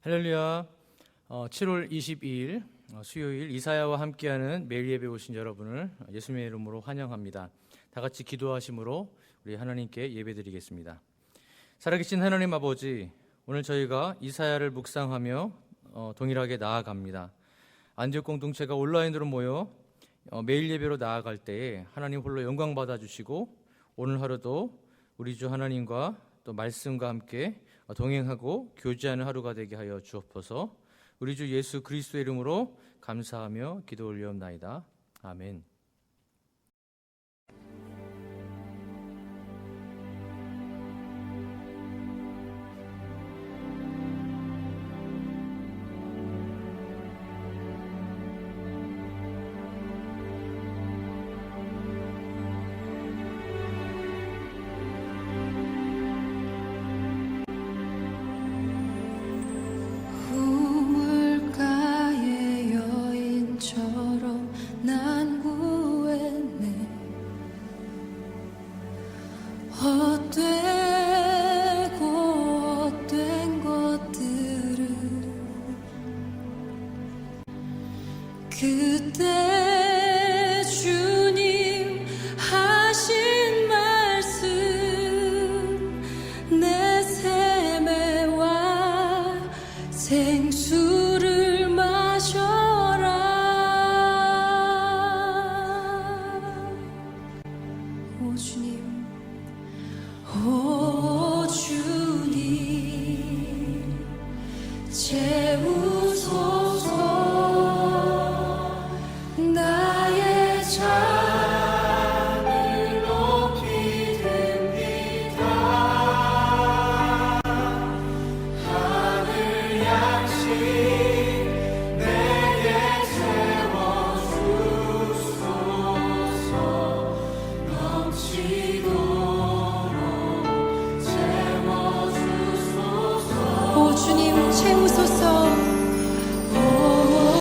할렐루야. 7월 22일 수요일 이사야와 함께하는 매일 예배 오신 여러분을 예수님의 이름으로 환영합니다. 다 같이 기도하심으로 우리 하나님께 예배드리겠습니다. 살아계신 하나님 아버지, 오늘 저희가 이사야를 묵상하며 동일하게 나아갑니다. 안디옥 공동체가 온라인으로 모여 매일 예배로 나아갈 때에 하나님 홀로 영광 받아주시고 오늘 하루도 우리 주 하나님과 또 말씀과 함께 동행하고 교제하는 하루가 되게 하여 주옵소서. 우리 주 예수 그리스도의 이름으로 감사하며 기도 올리옵나이다. 아멘. 그때 주님 하신 말씀 내 샘에와 생수를 마셔라. 오 주님, 오 주님 채우소서. 오 주님 채우소서. 오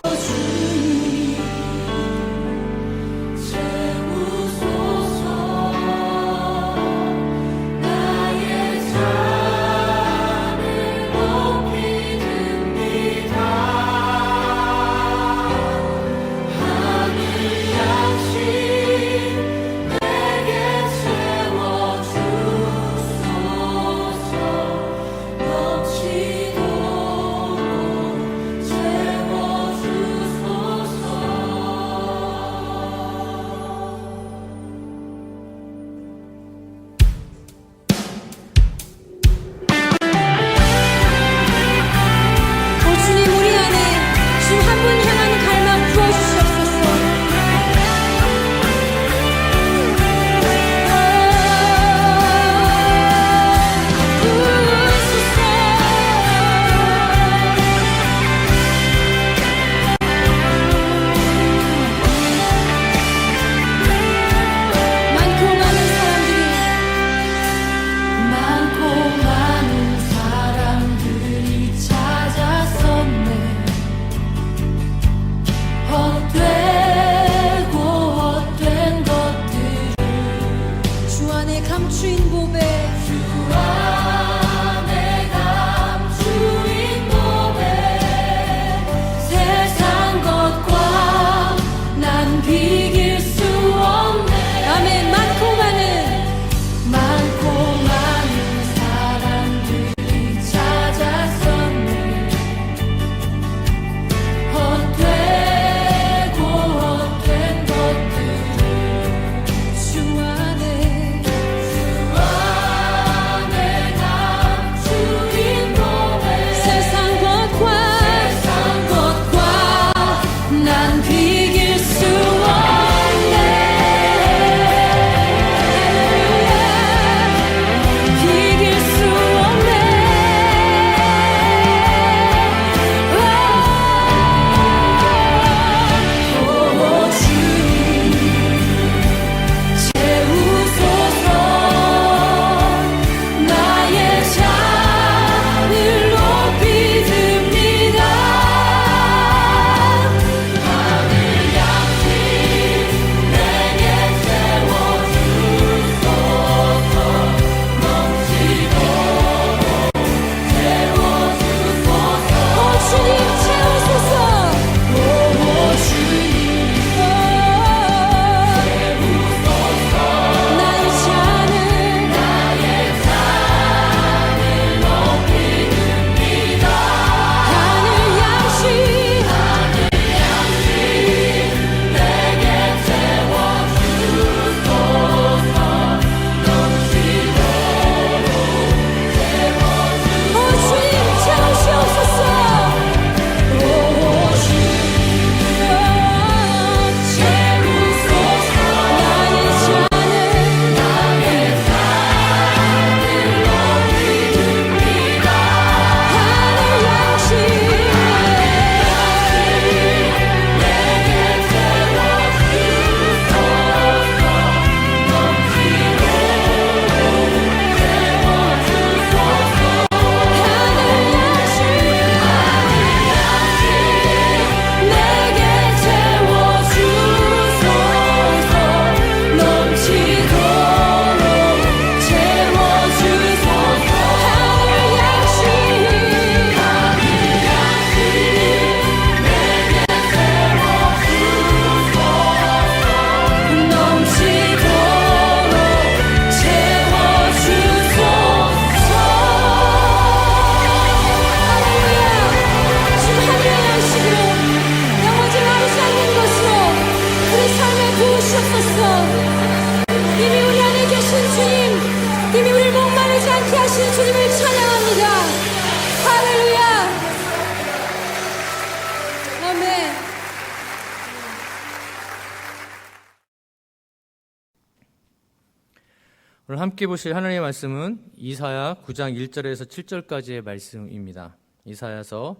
오늘 함께 보실 하나님의 말씀은 이사야 9장 1절에서 7절까지의 말씀입니다. 이사야서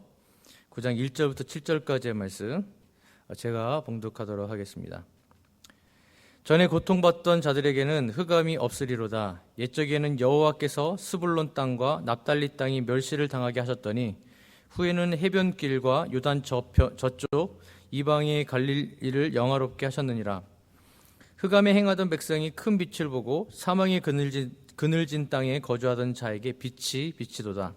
9장 1절부터 7절까지의 말씀 제가 봉독하도록 하겠습니다. 전에 고통받던 자들에게는 흑암이 없으리로다. 옛적에는 여호와께서 스불론 땅과 납달리 땅이 멸시를 당하게 하셨더니 후에는 해변길과 요단 저쪽 이방의 갈릴리를 영화롭게 하셨느니라. 흑암에 행하던 백성이 큰 빛을 보고 사망의 그늘진 땅에 거주하던 자에게 빛이 비치도다.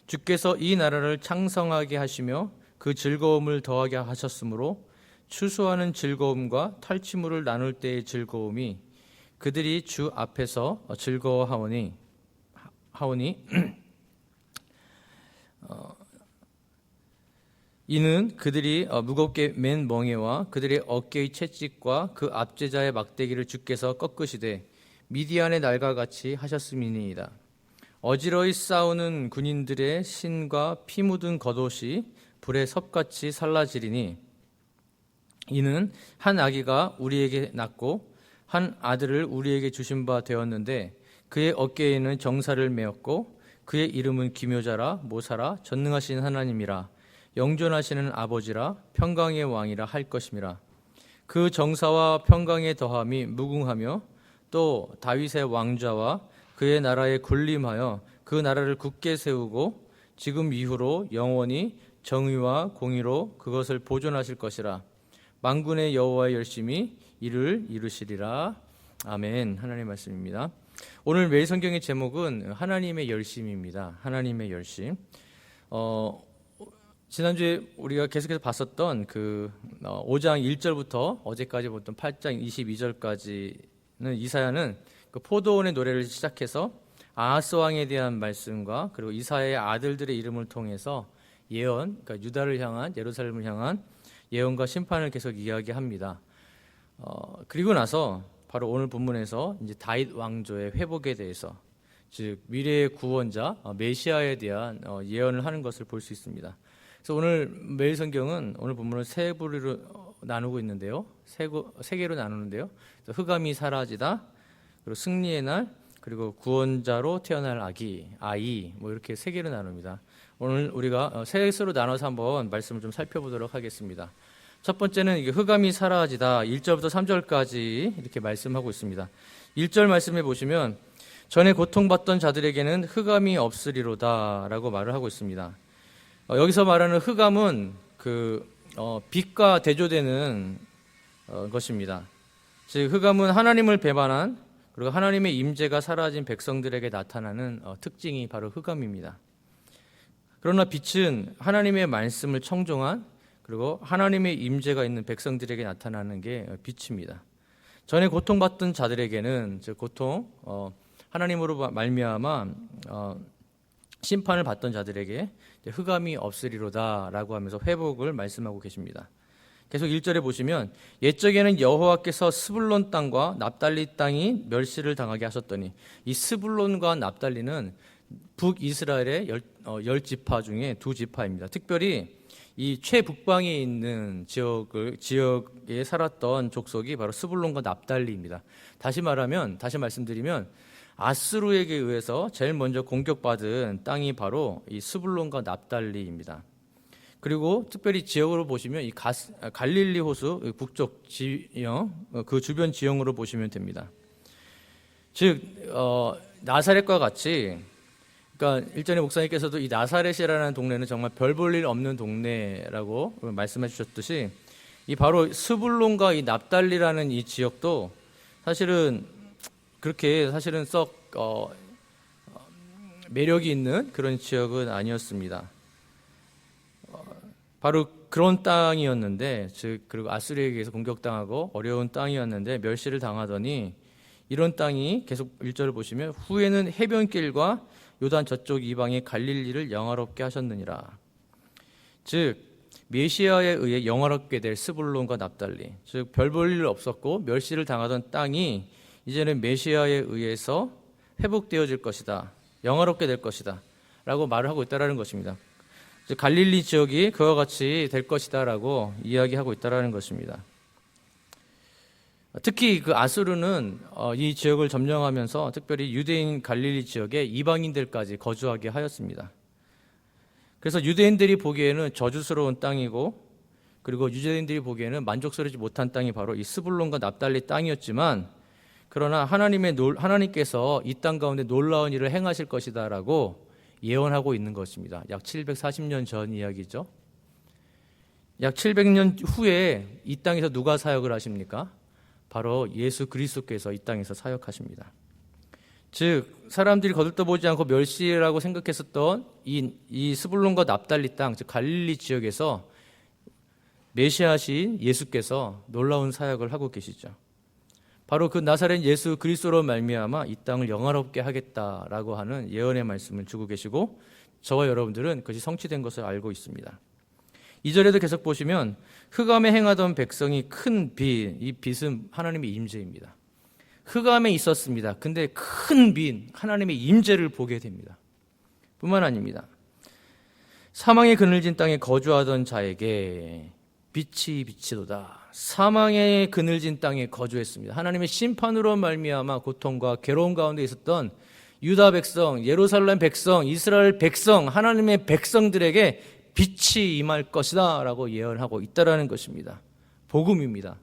주께서 이 나라를 창성하게 하시며 그 즐거움을 더하게 하셨으므로 추수하는 즐거움과 탈취물을 나눌 때의 즐거움이 그들이 주 앞에서 즐거워하오니 이는 그들이 무겁게 맨 멍에와 그들의 어깨의 채찍과 그 압제자의 막대기를 주께서 꺾으시되 미디안의 날과 같이 하셨음이니이다. 어지러이 싸우는 군인들의 신과 피 묻은 겉옷이 불에 섭같이 살라지리니 이는 한 아기가 우리에게 낳고 한 아들을 우리에게 주신 바 되었는데 그의 어깨에는 정사를 메었고 그의 이름은 기묘자라 모사라 전능하신 하나님이라 영존하시는 아버지라 평강의 왕이라 할 것임이라. 그 정사와 평강의 더함이 무궁하며 또 다윗의 왕좌와 그의 나라에 군림하여 그 나라를 굳게 세우고 지금 이후로 영원히 정의와 공의로 그것을 보존하실 것이라. 만군의 여호와의 열심히 이를 이루시리라. 아멘. 하나님의 말씀입니다. 오늘 매일 성경의 제목은 하나님의 열심입니다. 하나님의 열심. 지난주에 우리가 계속해서 봤었던 그 5장 1절부터 어제까지 봤던 8장 22절까지는 이사야는 그 포도원의 노래를 시작해서 아하스 왕에 대한 말씀과 그리고 이사야의 아들들의 이름을 통해서 예언, 그러니까 유다를 향한 예루살렘을 향한 예언과 심판을 계속 이야기합니다. 그리고 나서 바로 오늘 본문에서 이제 다윗 왕조의 회복에 대해서 즉 미래의 구원자 메시아에 대한 예언을 하는 것을 볼 수 있습니다. 그래서 오늘 매일 성경은 오늘 본문을 세 부류로 나누고 있는데요. 세 개로 나누는데요. 흑암이 사라지다, 그리고 승리의 날, 그리고 구원자로 태어날 아이 뭐 이렇게 세 개로 나눕니다. 오늘 우리가 셋으로 나눠서 한번 말씀을 좀 살펴보도록 하겠습니다. 첫 번째는 이게 흑암이 사라지다 1절부터 3절까지 이렇게 말씀하고 있습니다. 1절 말씀해 보시면 전에 고통받던 자들에게는 흑암이 없으리로다라고 말을 하고 있습니다. 여기서 말하는 흑암은 빛과 대조되는 것입니다. 즉 흑암은 하나님을 배반한 그리고 하나님의 임재가 사라진 백성들에게 나타나는 특징이 바로 흑암입니다. 그러나 빛은 하나님의 말씀을 청종한 그리고 하나님의 임재가 있는 백성들에게 나타나는 게 빛입니다. 전에 고통받던 자들에게는 즉 고통 하나님으로 말미암아 심판을 받던 자들에게 흑암이 없으리로다라고 하면서 회복을 말씀하고 계십니다. 계속 1절에 보시면 옛적에는 여호와께서 스불론 땅과 납달리 땅이 멸시를 당하게 하셨더니 이 스불론과 납달리는 북이스라엘의 10지파 중에 2지파입니다. 특별히 이 최북방에 있는 지역에 살았던 족속이 바로 스불론과 납달리입니다. 다시 말씀드리면 아스루에게 의해서 제일 먼저 공격받은 땅이 바로 이 스불론과 납달리입니다. 그리고 특별히 지역으로 보시면 이 갈릴리 호수 북쪽 지형 그 주변 지형으로 보시면 됩니다. 즉 나사렛과 같이 그러니까 일전에 목사님께서도 이 나사렛이라는 동네는 정말 별 볼 일 없는 동네라고 말씀해 주셨듯이 이 바로 스불론과 이 납달리라는 이 지역도 사실은 썩 매력이 있는 그런 지역은 아니었습니다. 바로 그런 땅이었는데 그리고 아수르에게 의해서 공격당하고 어려운 땅이었는데 멸시를 당하더니 이런 땅이 계속 1절을 보시면 후에는 해변길과 요단 저쪽 이방의 갈릴리를 영화롭게 하셨느니라. 즉 메시아에 의해 영화롭게 될 스불론과 납달리, 즉 별 볼 일 없었고 멸시를 당하던 땅이 이제는 메시아에 의해서 회복되어질 것이다, 영화롭게 될 것이다 라고 말을 하고 있다는 것입니다. 즉 갈릴리 지역이 그와 같이 될 것이다 라고 이야기하고 있다는 것입니다. 특히 그 아수르는 이 지역을 점령하면서 특별히 유대인 갈릴리 지역에 이방인들까지 거주하게 하였습니다. 그래서 유대인들이 보기에는 저주스러운 땅이고, 그리고 유대인들이 보기에는 만족스럽지 못한 땅이 바로 이 스불론과 납달리 땅이었지만, 그러나 하나님께서 이 땅 가운데 놀라운 일을 행하실 것이다라고 예언하고 있는 것입니다. 약 740년 전 이야기죠. 약 700년 후에 이 땅에서 누가 사역을 하십니까? 바로 예수 그리스도께서 이 땅에서 사역하십니다. 즉 사람들이 거들떠보지 않고 멸시라고 생각했었던 이 스불론과 납달리 땅, 즉 갈릴리 지역에서 메시아신 예수께서 놀라운 사역을 하고 계시죠. 바로 그 나사렛 예수 그리스도로 말미암아 이 땅을 영화롭게 하겠다라고 하는 예언의 말씀을 주고 계시고, 저와 여러분들은 그것이 성취된 것을 알고 있습니다. 2절에도 계속 보시면 흑암에 행하던 백성이 큰 빛, 이 빛은 하나님의 임재입니다. 흑암에 있었습니다. 근데 큰 빛, 하나님의 임재를 보게 됩니다. 뿐만 아닙니다. 사망의 그늘진 땅에 거주하던 자에게 빛이 비치도다. 사망의 그늘진 땅에 거주했습니다. 하나님의 심판으로 말미암아 고통과 괴로움 가운데 있었던 유다 백성, 예루살렘 백성, 이스라엘 백성, 하나님의 백성들에게 빛이 임할 것이다 라고 예언하고 있다라는 것입니다. 복음입니다.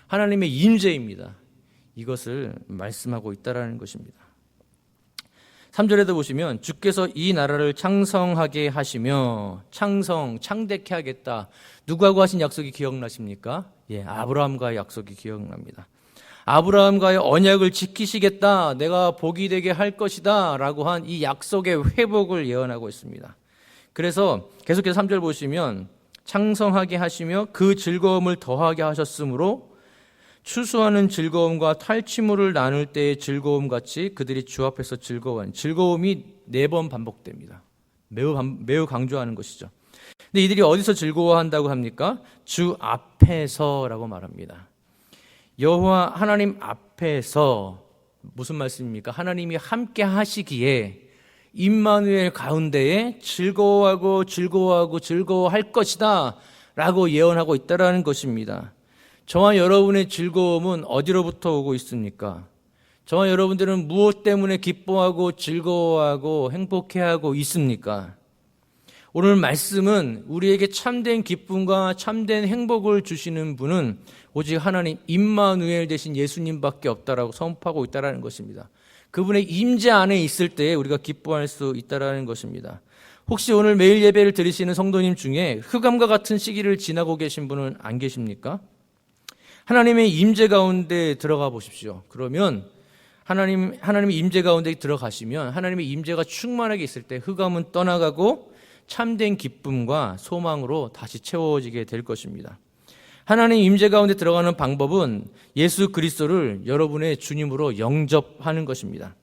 하나님의 임재입니다. 이것을 말씀하고 있다라는 것입니다. 3절에도 보시면 주께서 이 나라를 창성하게 하시며, 창대케 하겠다. 누구하고 하신 약속이 기억나십니까? 아브라함과의 약속이 기억납니다. 아브라함과의 언약을 지키시겠다. 내가 복이 되게 할 것이다 라고 한 이 약속의 회복을 예언하고 있습니다. 그래서 계속해서 3절 보시면 창성하게 하시며 그 즐거움을 더하게 하셨으므로 추수하는 즐거움과 탈취물을 나눌 때의 즐거움 같이 그들이 주 앞에서 즐거워하는, 즐거움이 4번 반복됩니다. 매우 강조하는 것이죠. 근데 이들이 어디서 즐거워한다고 합니까? 주 앞에서라고 말합니다. 여호와 하나님 앞에서, 무슨 말씀입니까? 하나님이 함께 하시기에 임마누엘 가운데에 즐거워할 것이다 라고 예언하고 있다라는 것입니다. 저와 여러분의 즐거움은 어디로부터 오고 있습니까? 저와 여러분들은 무엇 때문에 기뻐하고 즐거워하고 행복해하고 있습니까? 오늘 말씀은 우리에게 참된 기쁨과 참된 행복을 주시는 분은 오직 하나님 임마누엘 되신 예수님밖에 없다라고 선포하고 있다라는 것입니다. 그분의 임재 안에 있을 때 우리가 기뻐할 수 있다라는 것입니다. 혹시 오늘 매일 예배를 드리시는 성도님 중에 흑암과 같은 시기를 지나고 계신 분은 안 계십니까? 하나님의 임재 가운데 들어가 보십시오. 그러면 하나님의 임재 가운데 들어가시면 하나님의 임재가 충만하게 있을 때 흑암은 떠나가고 참된 기쁨과 소망으로 다시 채워지게 될 것입니다. 하나님 임재 가운데 들어가는 방법은 예수 그리스도를 여러분의 주님으로 영접하는 것입니다.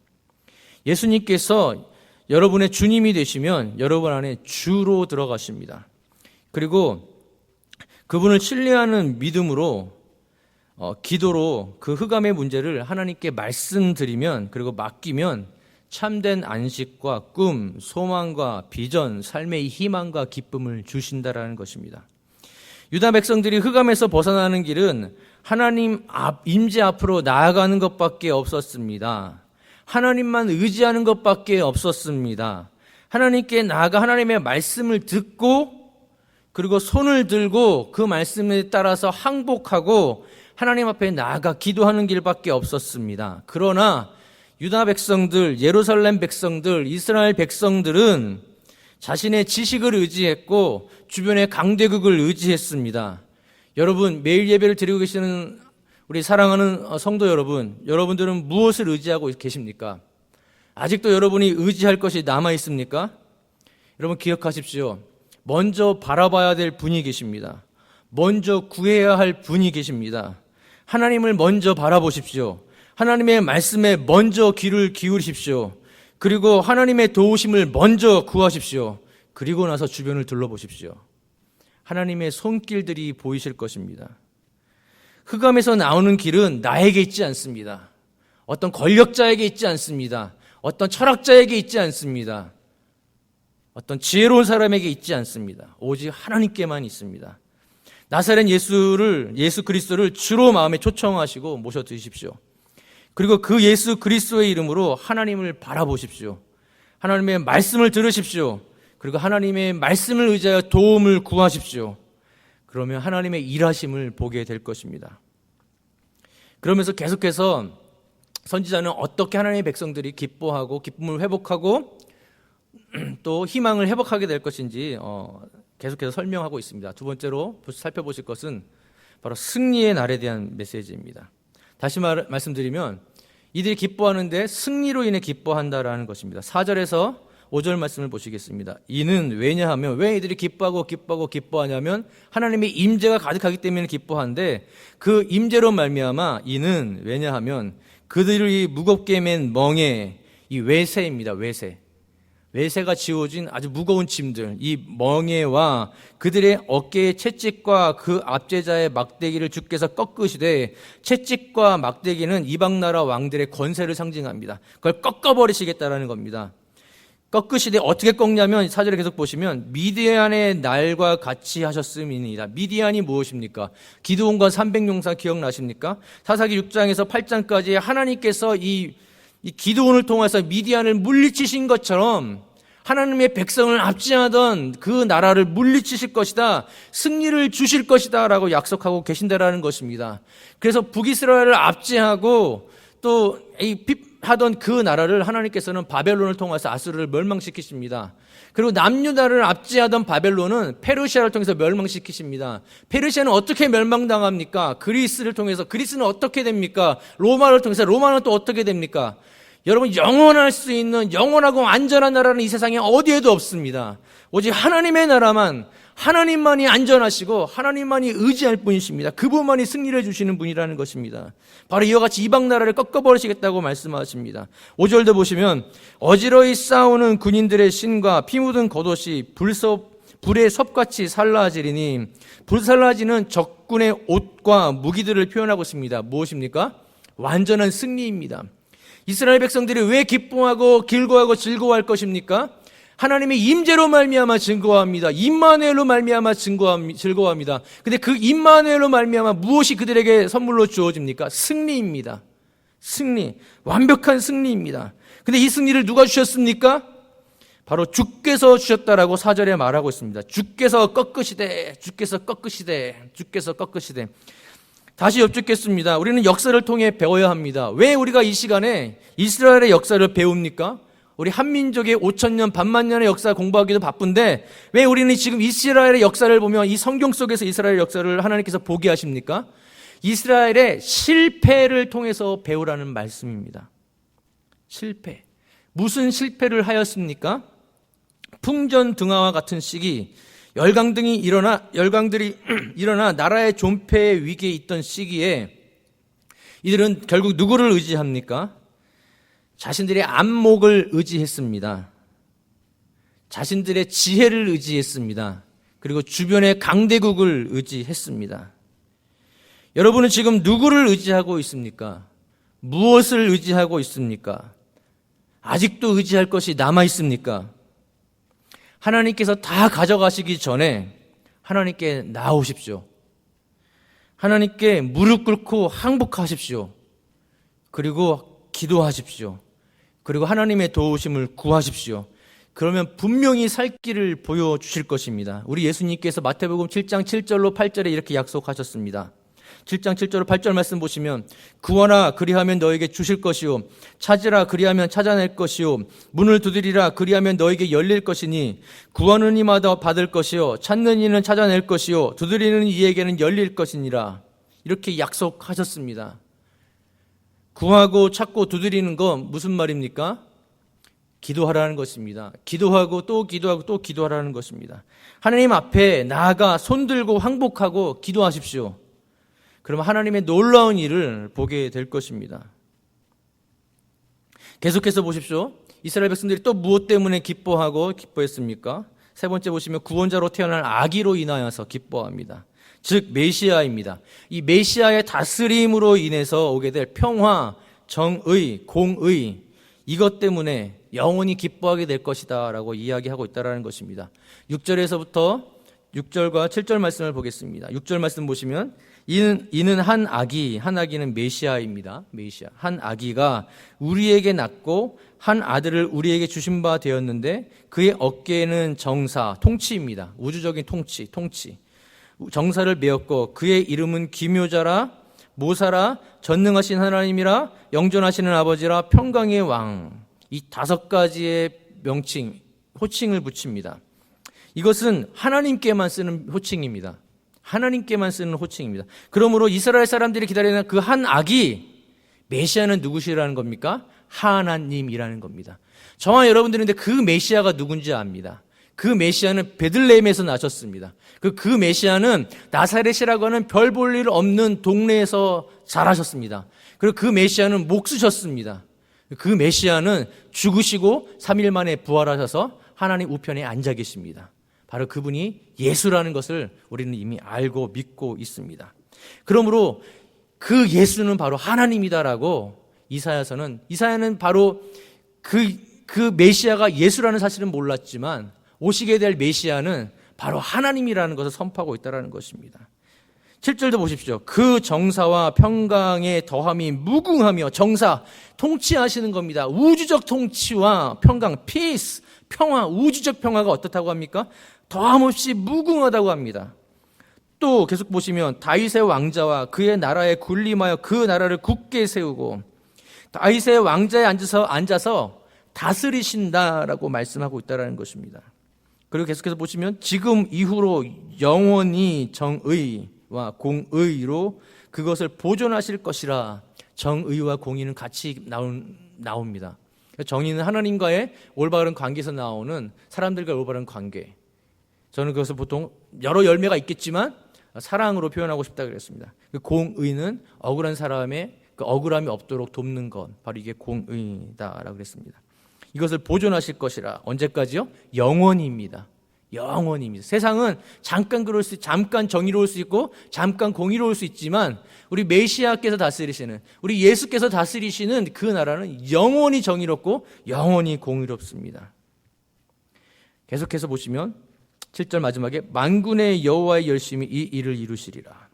예수님께서 여러분의 주님이 되시면 여러분 안에 주로 들어가십니다. 그리고 그분을 신뢰하는 믿음으로 기도로 그 흑암의 문제를 하나님께 말씀드리면, 그리고 맡기면 참된 안식과 꿈, 소망과 비전, 삶의 희망과 기쁨을 주신다라는 것입니다. 유다 백성들이 흑암에서 벗어나는 길은 하나님 임재 앞으로 나아가는 것밖에 없었습니다. 하나님만 의지하는 것밖에 없었습니다. 하나님께 나아가 하나님의 말씀을 듣고, 그리고 손을 들고 그 말씀에 따라서 항복하고 하나님 앞에 나아가 기도하는 길밖에 없었습니다. 그러나 유다 백성들, 예루살렘 백성들, 이스라엘 백성들은 자신의 지식을 의지했고 주변의 강대국을 의지했습니다. 여러분, 매일 예배를 드리고 계시는 우리 사랑하는 성도 여러분, 여러분들은 무엇을 의지하고 계십니까? 아직도 여러분이 의지할 것이 남아 있습니까? 여러분 기억하십시오. 먼저 바라봐야 될 분이 계십니다. 먼저 구해야 할 분이 계십니다. 하나님을 먼저 바라보십시오. 하나님의 말씀에 먼저 귀를 기울이십시오. 그리고 하나님의 도우심을 먼저 구하십시오. 그리고 나서 주변을 둘러보십시오. 하나님의 손길들이 보이실 것입니다. 흑암에서 나오는 길은 나에게 있지 않습니다. 어떤 권력자에게 있지 않습니다. 어떤 철학자에게 있지 않습니다. 어떤 지혜로운 사람에게 있지 않습니다. 오직 하나님께만 있습니다. 나사렛 예수 그리스도를 주로 마음에 초청하시고 모셔 드십시오. 그리고 그 예수 그리스도의 이름으로 하나님을 바라보십시오. 하나님의 말씀을 들으십시오. 그리고 하나님의 말씀을 의지하여 도움을 구하십시오. 그러면 하나님의 일하심을 보게 될 것입니다. 그러면서 계속해서 선지자는 어떻게 하나님의 백성들이 기뻐하고 기쁨을 회복하고 또 희망을 회복하게 될 것인지 계속해서 설명하고 있습니다. 두 번째로 살펴보실 것은 바로 승리의 날에 대한 메시지입니다. 다시 말씀드리면 이들이 기뻐하는데 승리로 인해 기뻐한다라는 것입니다. 4절에서 5절 말씀을 보시겠습니다. 이는 왜냐하면, 왜 이들이 기뻐하냐면 하나님의 임재가 가득하기 때문에 기뻐하는데, 그 임재로 말미암아 이는 왜냐하면 그들이 무겁게 맨 멍에, 이 외세입니다. 외세가 지워진 아주 무거운 짐들, 이 멍에와 그들의 어깨의 채찍과 그 압제자의 막대기를 주께서 꺾으시되, 채찍과 막대기는 이방나라 왕들의 권세를 상징합니다. 그걸 꺾어버리시겠다라는 겁니다. 꺾으시되 어떻게 꺾냐면 4절에 계속 보시면 미디안의 날과 같이 하셨음이니이다. 미디안이 무엇입니까? 기드온과 300용사 기억나십니까? 사사기 6장에서 8장까지 하나님께서 이 기드온을 통해서 미디안을 물리치신 것처럼 하나님의 백성을 압제하던 그 나라를 물리치실 것이다, 승리를 주실 것이다 라고 약속하고 계신다라는 것입니다. 그래서 북이스라엘을 압제하고 또 하던 그 나라를 하나님께서는 바벨론을 통해서 아수르를 멸망시키십니다. 그리고 남유다를 압제하던 바벨론은 페르시아를 통해서 멸망시키십니다. 페르시아는 어떻게 멸망당합니까? 그리스를 통해서. 그리스는 어떻게 됩니까? 로마를 통해서. 로마는 또 어떻게 됩니까? 여러분, 영원할 수 있는 영원하고 안전한 나라는 이 세상에 어디에도 없습니다. 오직 하나님의 나라만, 하나님만이 안전하시고 하나님만이 의지할 분이십니다. 그분만이 승리를 주시는 분이라는 것입니다. 바로 이와 같이 이방 나라를 꺾어버리시겠다고 말씀하십니다. 5절도 보시면 어지러이 싸우는 군인들의 신과 피 묻은 겉옷이 불의 섭같이 살라지리니, 불살라지는 적군의 옷과 무기들을 표현하고 있습니다. 무엇입니까? 완전한 승리입니다. 이스라엘 백성들이 왜 기뻐하고 길고하고 즐거워할 것입니까? 하나님의 임재로 말미암아 증거합니다. 임마누엘로 말미암아 즐거워합니다. 근데 그 임마누엘로 말미암아 무엇이 그들에게 선물로 주어집니까? 승리입니다. 승리, 완벽한 승리입니다. 근데 이 승리를 누가 주셨습니까? 바로 주께서 주셨다라고 4절에 말하고 있습니다. 주께서 꺾으시되. 다시 여쭙겠습니다. 우리는 역사를 통해 배워야 합니다. 왜 우리가 이 시간에 이스라엘의 역사를 배웁니까? 우리 한민족의 5,000년, 반만년의 역사 공부하기도 바쁜데 왜 우리는 지금 이스라엘의 역사를 보면 이 성경 속에서 이스라엘의 역사를 하나님께서 보게 하십니까? 이스라엘의 실패를 통해서 배우라는 말씀입니다. 실패. 무슨 실패를 하였습니까? 풍전등화와 같은 시기, 열강들이 일어나 나라의 존폐의 위기에 있던 시기에 이들은 결국 누구를 의지합니까? 자신들의 안목을 의지했습니다. 자신들의 지혜를 의지했습니다. 그리고 주변의 강대국을 의지했습니다. 여러분은 지금 누구를 의지하고 있습니까? 무엇을 의지하고 있습니까? 아직도 의지할 것이 남아 있습니까? 하나님께서 다 가져가시기 전에 하나님께 나오십시오. 하나님께 무릎 꿇고 항복하십시오. 그리고 기도하십시오. 그리고 하나님의 도우심을 구하십시오. 그러면 분명히 살 길을 보여주실 것입니다. 우리 예수님께서 마태복음 7장 7절로 8절에 이렇게 약속하셨습니다. 7장 7절로 8절 말씀 보시면 구하라 그리하면 너에게 주실 것이요 찾으라 그리하면 찾아낼 것이요 문을 두드리라 그리하면 너에게 열릴 것이니 구하는 이마다 받을 것이요 찾는 이는 찾아낼 것이요 두드리는 이에게는 열릴 것이니라. 이렇게 약속하셨습니다. 구하고 찾고 두드리는 건 무슨 말입니까? 기도하라는 것입니다. 기도하고 또 기도하고 또 기도하라는 것입니다. 하나님 앞에 나아가 손들고 항복하고 기도하십시오. 그러면 하나님의 놀라운 일을 보게 될 것입니다. 계속해서 보십시오. 이스라엘 백성들이 또 무엇 때문에 기뻐했습니까? 세 번째 보시면 구원자로 태어난 아기로 인하여서 기뻐합니다. 즉 메시아입니다. 이 메시아의 다스림으로 인해서 오게 될 평화, 정의, 공의, 이것 때문에 영원히 기뻐하게 될 것이다 라고 이야기하고 있다는 것입니다. 6절에서부터 6절과 7절 말씀을 보겠습니다. 6절 말씀 보시면 이는 한 아기는 메시아입니다. 메시아. 한 아기가 우리에게 낳고 한 아들을 우리에게 주신 바 되었는데 그의 어깨에는 정사, 통치입니다. 우주적인 통치. 정사를 메었고 그의 이름은 기묘자라, 모사라, 전능하신 하나님이라, 영존하시는 아버지라, 평강의 왕. 이 5가지의 명칭, 호칭을 붙입니다. 이것은 하나님께만 쓰는 호칭입니다. 하나님께만 쓰는 호칭입니다. 그러므로 이스라엘 사람들이 기다리는 그 한 아기, 메시아는 누구시라는 겁니까? 하나님이라는 겁니다. 저와 여러분들인데 그 메시아가 누군지 압니다. 그 메시아는 베들레헴에서 나셨습니다. 그 메시아는 나사렛이라고 하는 별 볼 일 없는 동네에서 자라셨습니다. 그리고 그 메시아는 목 쓰셨습니다. 그 메시아는 죽으시고 3일 만에 부활하셔서 하나님 우편에 앉아 계십니다. 바로 그분이 예수라는 것을 우리는 이미 알고 믿고 있습니다. 그러므로 그 예수는 바로 하나님이다라고 이사야는 바로 그 메시아가 예수라는 사실은 몰랐지만 오시게 될 메시아는 바로 하나님이라는 것을 선포하고 있다는 것입니다. 7절도 보십시오. 그 정사와 평강의 더함이 무궁하며, 정사, 통치하시는 겁니다. 우주적 통치와 평강, peace, 평화, 우주적 평화가 어떻다고 합니까? 더함없이 무궁하다고 합니다. 또 계속 보시면 다윗의 왕자와 그의 나라에 군림하여 그 나라를 굳게 세우고 다윗의 왕자에 앉아서 다스리신다라고 말씀하고 있다는 것입니다. 그리고 계속해서 보시면 지금 이후로 영원히 정의와 공의로 그것을 보존하실 것이라. 정의와 공의는 같이 나옵니다. 정의는 하나님과의 올바른 관계에서 나오는 사람들과 올바른 관계. 저는 그것을 보통 여러 열매가 있겠지만 사랑으로 표현하고 싶다 그랬습니다. 공의는 억울한 사람의 그 억울함이 없도록 돕는 것, 바로 이게 공의다라고 그랬습니다. 이것을 보존하실 것이라. 언제까지요? 영원히입니다. 영원히입니다. 세상은 잠깐 정의로울 수 있고 잠깐 공의로울 수 있지만 우리 메시아께서 다스리시는, 우리 예수께서 다스리시는 그 나라는 영원히 정의롭고 영원히 공의롭습니다. 계속해서 보시면 7절 마지막에 만군의 여호와의 열심히 이 일을 이루시리라.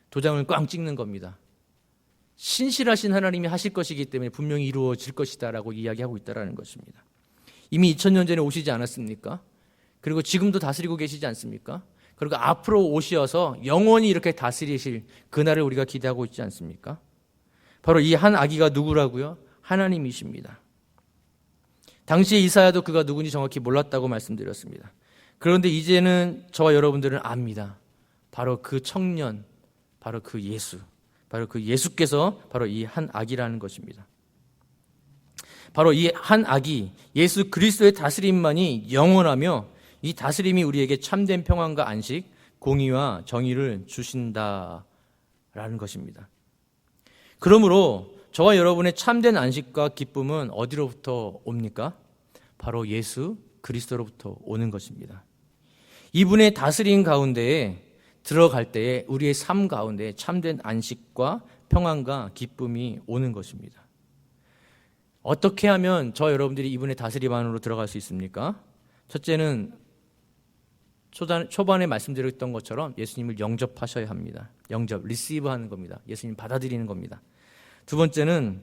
도장을 꽝 찍는 겁니다. 신실하신 하나님이 하실 것이기 때문에 분명히 이루어질 것이다라고 이야기하고 있다는 것입니다. 이미 2000년 전에 오시지 않았습니까? 그리고 지금도 다스리고 계시지 않습니까? 그리고 앞으로 오셔서 영원히 이렇게 다스리실 그날을 우리가 기대하고 있지 않습니까? 바로 이 한 아기가 누구라고요? 하나님이십니다. 당시에 이사야도 그가 누군지 정확히 몰랐다고 말씀드렸습니다. 그런데 이제는 저와 여러분들은 압니다. 바로 그 청년, 바로 그 예수, 바로 그 예수께서 바로 이 한 아기라는 것입니다. 바로 이 한 아기, 예수 그리스도의 다스림만이 영원하며 이 다스림이 우리에게 참된 평안과 안식, 공의와 정의를 주신다라는 것입니다. 그러므로 저와 여러분의 참된 안식과 기쁨은 어디로부터 옵니까? 바로 예수 그리스도로부터 오는 것입니다. 이분의 다스림 가운데에 들어갈 때에 우리의 삶 가운데 참된 안식과 평안과 기쁨이 오는 것입니다. 어떻게 하면 저 여러분들이 이분의 다스림 안으로 들어갈 수 있습니까? 첫째는 초반에 말씀드렸던 것처럼 예수님을 영접하셔야 합니다. 영접, receive 하는 겁니다. 예수님 받아들이는 겁니다. 두 번째는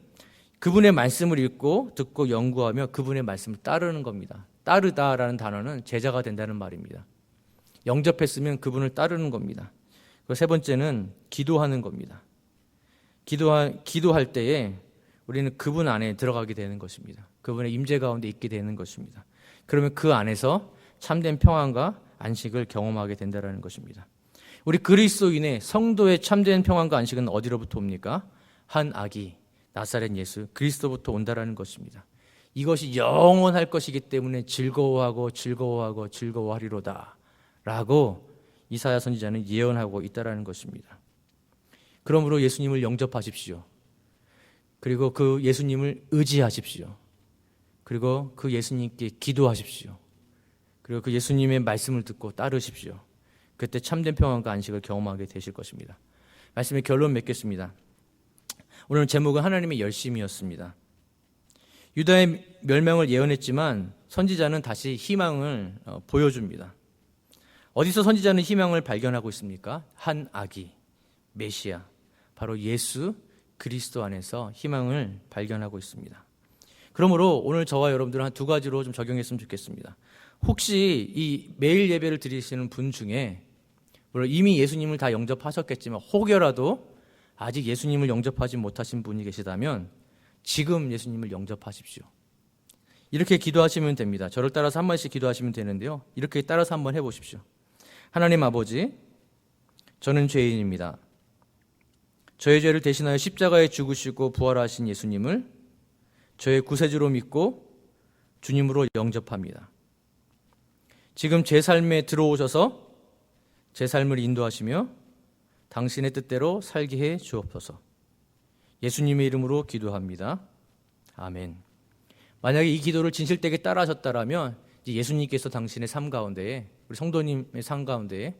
그분의 말씀을 읽고 듣고 연구하며 그분의 말씀을 따르는 겁니다. 따르다라는 단어는 제자가 된다는 말입니다. 영접했으면 그분을 따르는 겁니다. 그리고 세 번째는 기도하는 겁니다. 기도할 때에 우리는 그분 안에 들어가게 되는 것입니다. 그분의 임재 가운데 있게 되는 것입니다. 그러면 그 안에서 참된 평안과 안식을 경험하게 된다는 것입니다. 우리 그리스도인의 성도의 참된 평안과 안식은 어디로부터 옵니까? 한 아기, 나사렛 예수 그리스도부터 온다라는 것입니다. 이것이 영원할 것이기 때문에 즐거워하리로다 라고 이사야 선지자는 예언하고 있다는 것입니다. 그러므로 예수님을 영접하십시오. 그리고 그 예수님을 의지하십시오. 그리고 그 예수님께 기도하십시오. 그리고 그 예수님의 말씀을 듣고 따르십시오. 그때 참된 평안과 안식을 경험하게 되실 것입니다. 말씀의 결론 맺겠습니다. 오늘 제목은 하나님의 열심이었습니다. 유다의 멸망을 예언했지만 선지자는 다시 희망을 보여줍니다. 어디서 선지자는 희망을 발견하고 있습니까? 한 아기, 메시아, 바로 예수 그리스도 안에서 희망을 발견하고 있습니다. 그러므로 오늘 저와 여러분들은 한 두 가지로 좀 적용했으면 좋겠습니다. 혹시 이 매일 예배를 드리시는 분 중에 물론 이미 예수님을 다 영접하셨겠지만 혹여라도 아직 예수님을 영접하지 못하신 분이 계시다면 지금 예수님을 영접하십시오. 이렇게 기도하시면 됩니다. 저를 따라서 한 번씩 기도하시면 되는데요. 이렇게 따라서 한번 해보십시오. 하나님 아버지, 저는 죄인입니다. 저의 죄를 대신하여 십자가에 죽으시고 부활하신 예수님을 저의 구세주로 믿고 주님으로 영접합니다. 지금 제 삶에 들어오셔서 제 삶을 인도하시며 당신의 뜻대로 살게 해 주옵소서. 예수님의 이름으로 기도합니다. 아멘. 만약에 이 기도를 진실되게 따라하셨다면 예수님께서 당신의 삶 가운데에, 우리 성도님의 삶 가운데에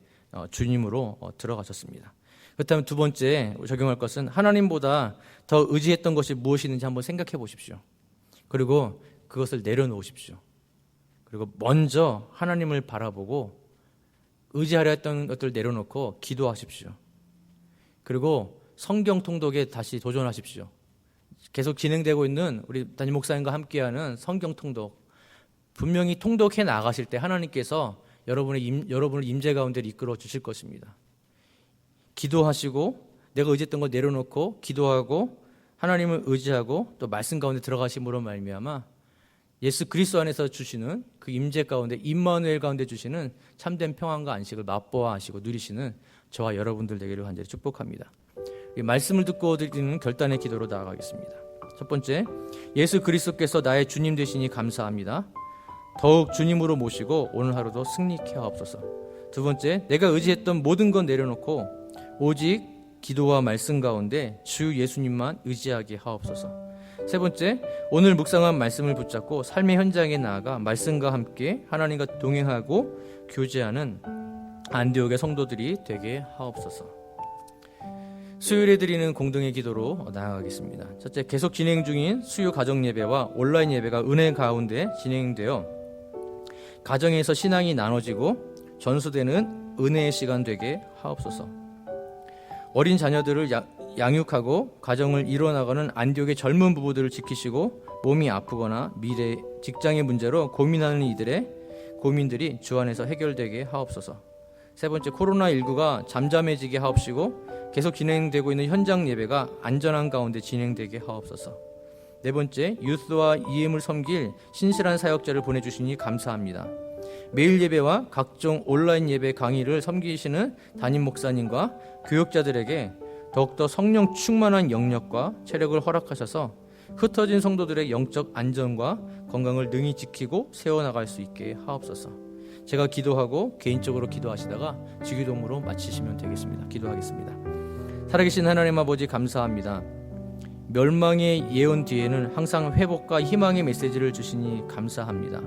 주님으로 들어가셨습니다. 그렇다면 두 번째 적용할 것은 하나님보다 더 의지했던 것이 무엇이든지 한번 생각해 보십시오. 그리고 그것을 내려놓으십시오. 그리고 먼저 하나님을 바라보고 의지하려 했던 것들을 내려놓고 기도하십시오. 그리고 성경 통독에 다시 도전하십시오. 계속 진행되고 있는 우리 담임 목사님과 함께하는 성경 통독, 분명히 통독해 나가실 때 하나님께서 여러분을 임재 가운데 이끌어 주실 것입니다. 기도하시고 내가 의지했던 걸 내려놓고 기도하고 하나님을 의지하고 또 말씀 가운데 들어가심으로 말미암아 예수 그리스도 안에서 주시는 그 임재 가운데 임마누엘 가운데 주시는 참된 평안과 안식을 맛보아하시고 누리시는 저와 여러분들 되기를 간절히 축복합니다. 이 말씀을 듣고 드리는 결단의 기도로 나아가겠습니다. 첫 번째, 예수 그리스도께서 나의 주님 되시니 감사합니다. 더욱 주님으로 모시고 오늘 하루도 승리케 하옵소서. 두 번째, 내가 의지했던 모든 건 내려놓고 오직 기도와 말씀 가운데 주 예수님만 의지하게 하옵소서. 세 번째, 오늘 묵상한 말씀을 붙잡고 삶의 현장에 나아가 말씀과 함께 하나님과 동행하고 교제하는 안디옥의 성도들이 되게 하옵소서. 수요일에 드리는 공동의 기도로 나아가겠습니다. 첫째, 계속 진행 중인 수요 가정 예배와 온라인 예배가 은혜 가운데 진행되어 가정에서 신앙이 나눠지고 전수되는 은혜의 시간 되게 하옵소서. 어린 자녀들을 양육하고 가정을 이뤄나가는 안디옥의 젊은 부부들을 지키시고 몸이 아프거나 미래 직장의 문제로 고민하는 이들의 고민들이 주 안에서 해결되게 하옵소서. 세 번째, 코로나19가 잠잠해지게 하옵시고 계속 진행되고 있는 현장 예배가 안전한 가운데 진행되게 하옵소서. 네 번째, 유스와 EM을 섬길 신실한 사역자를 보내주시니 감사합니다. 매일 예배와 각종 온라인 예배 강의를 섬기시는 담임 목사님과 교육자들에게 더욱더 성령 충만한 영역과 체력을 허락하셔서 흩어진 성도들의 영적 안전과 건강을 능히 지키고 세워나갈 수 있게 하옵소서. 제가 기도하고 개인적으로 기도하시다가 주기도문으로 마치시면 되겠습니다. 기도하겠습니다. 살아계신 하나님 아버지 감사합니다. 멸망의 예언 뒤에는 항상 회복과 희망의 메시지를 주시니 감사합니다.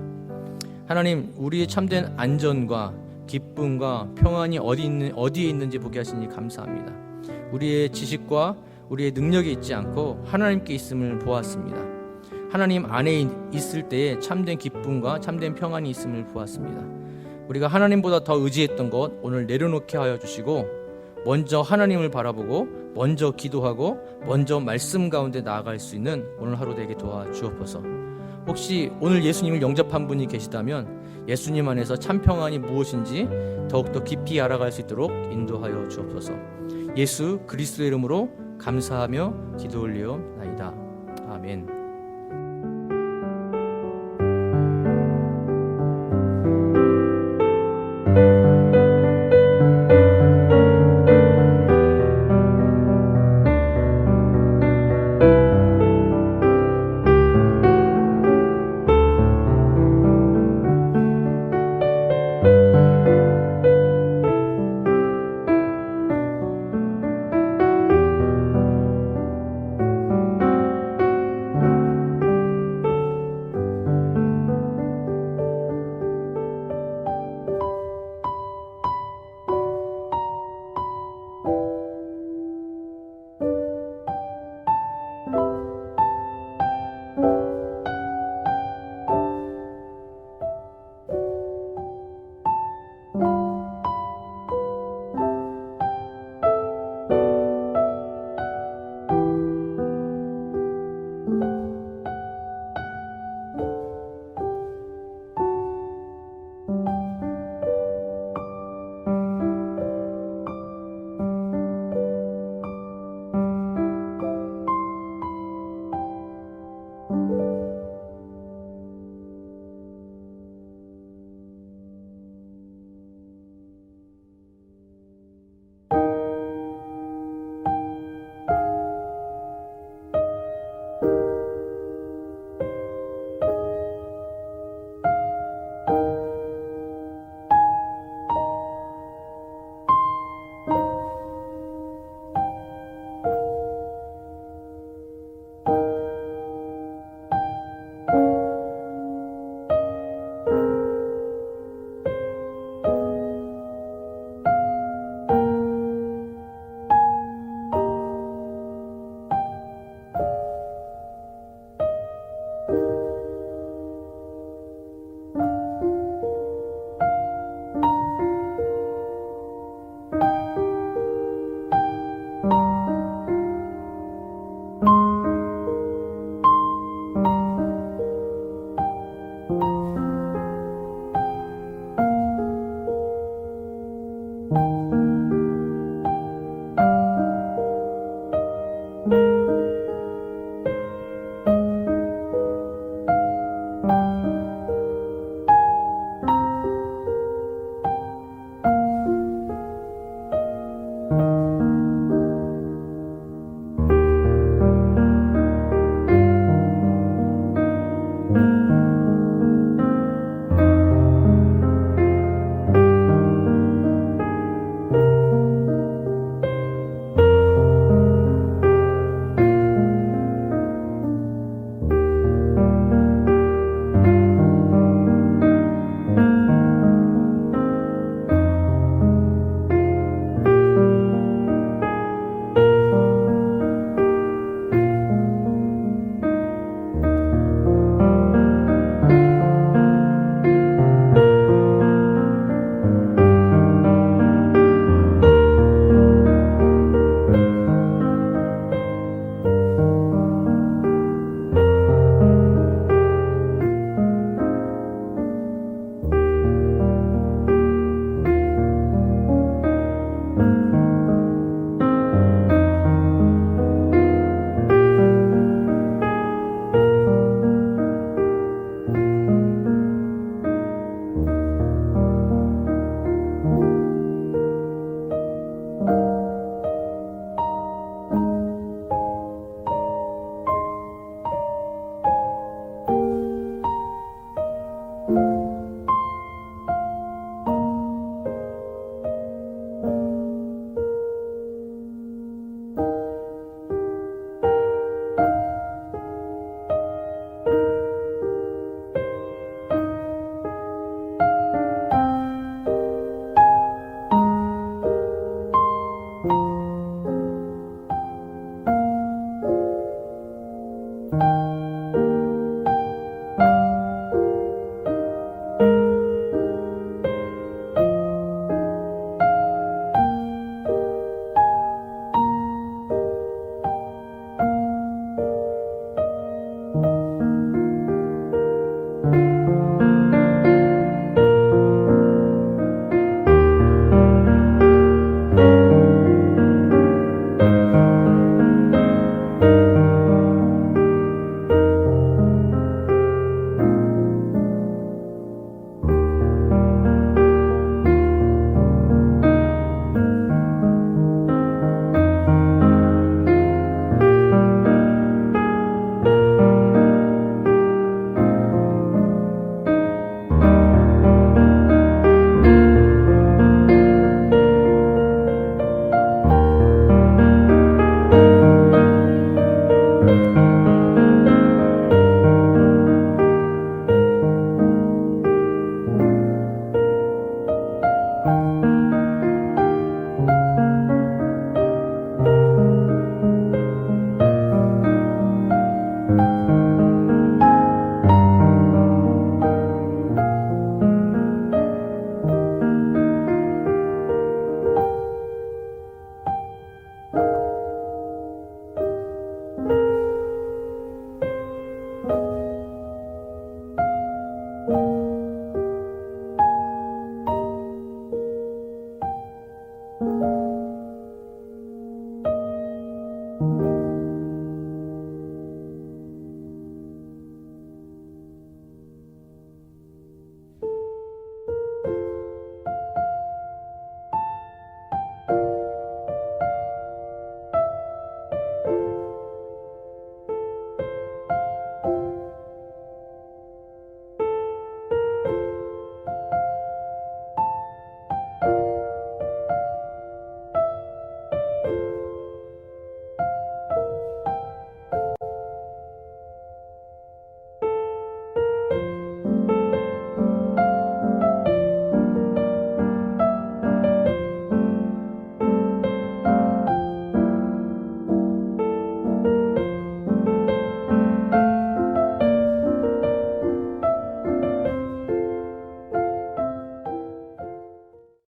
하나님, 우리의 참된 안전과 기쁨과 평안이 어디에 있는지 보게 하시니 감사합니다. 우리의 지식과 우리의 능력이 있지 않고 하나님께 있음을 보았습니다. 하나님 안에 있을 때에 참된 기쁨과 참된 평안이 있음을 보았습니다. 우리가 하나님보다 더 의지했던 것 오늘 내려놓게 하여 주시고 먼저 하나님을 바라보고 먼저 기도하고 먼저 말씀 가운데 나아갈 수 있는 오늘 하루 되게 도와주옵소서. 혹시 오늘 예수님을 영접한 분이 계시다면 예수님 안에서 참 평안이 무엇인지 더욱더 깊이 알아갈 수 있도록 인도하여 주옵소서. 예수 그리스도의 이름으로 감사하며 기도 올리옵나이다. 아멘.